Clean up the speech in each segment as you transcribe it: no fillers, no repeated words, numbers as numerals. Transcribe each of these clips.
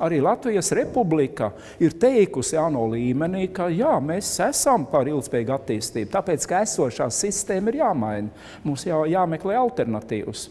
Arī Latvijas Republika ir teikusi ANO līmenī, ka jā, mēs esam par ilgspējīgu attīstību, tāpēc, ka esošā sistēma ir jāmaina. Mums jāmeklē alternatīvas.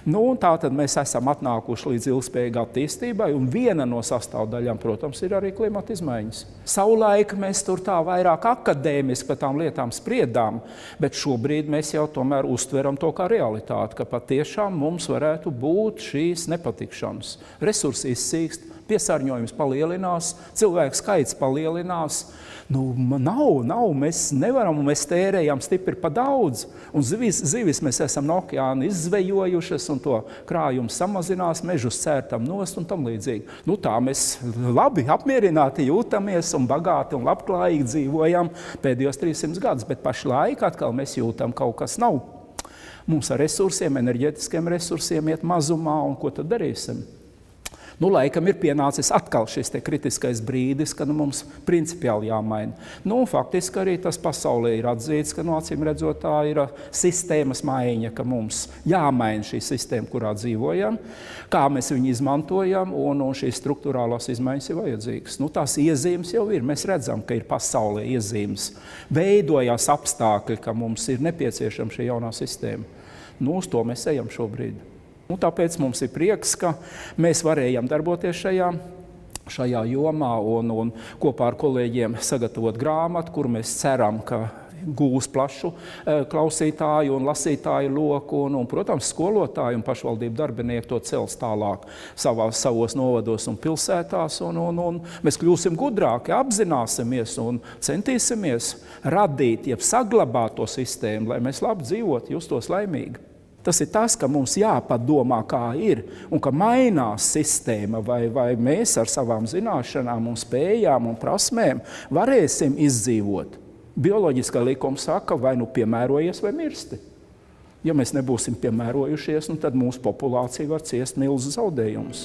Un tā tad mēs esam atnākuši līdz ilgspējīgai attīstībai, un viena no sastāvdaļām, protams, ir arī klimata izmaiņas. Savulaik mēs tur tā vairāk akadēmiski par tām lietām spriedām, bet šobrīd mēs jau tomēr uztveram to kā realitāti, ka patiešām mums varētu būt šīs nepatikšanas. Resursi izsīkst, piesārņojums palielinās, cilvēku skaits palielinās. Nav, mēs nevaram, mēs tērējam stipri pa daudz, un zivis mēs esam no okeāna izzvejojušas, un to krājumu samazinās, mežus cērtam nost un tam līdzīgi. Tā mēs labi, apmierināti jūtamies un bagāti un labklājīgi dzīvojam pēdējos 300 gadus, bet pašlaik atkal mēs jūtam, kaut kas nav. Mums ar resursiem, enerģetiskiem resursiem iet mazumā, un ko tad darīsim? Laikam ir pienācis atkal šis kritiskais brīdis, kad mums principiāli jāmaina. Faktiski arī tas pasaulē ir atzīts, ka acīm redzot tā ir sistēmas maiņa, ka mums jāmaina šī sistēma, kurā dzīvojam, kā mēs viņu izmantojam, un šīs struktūrālās izmaiņas ir vajadzīgas. Tās iezīmes jau ir, mēs redzam, ka ir pasaulē iezīmes. Veidojās apstākļi, ka mums ir nepieciešama šī jaunā sistēma. Uz to mēs ejam šobrīd. Tāpēc mums ir prieks, ka mēs varējām darboties šajā jomā un kopā ar kolēģiem sagatavot grāmatu, kur mēs ceram, ka gūs plašu klausītāju un lasītāju loku, un, protams, skolotāji un pašvaldību darbinieki to cels tālāk savos novados un pilsētās, un mēs kļūsim gudrāki, apzināsimies un centīsimies radīt, jeb saglabāt to sistēmu, lai mēs labi dzīvotu, justos laimīgi. Tas ir tas, ka mums jāpadomā, kā ir, un ka mainās sistēma, vai mēs ar savām zināšanām un spējām un prasmēm varēsim izdzīvot. Bioloģiskā likuma saka, vai piemērojies vai mirsti. Ja mēs nebūsim piemērojušies, tad mūsu populācija var ciest milzu zaudējumus.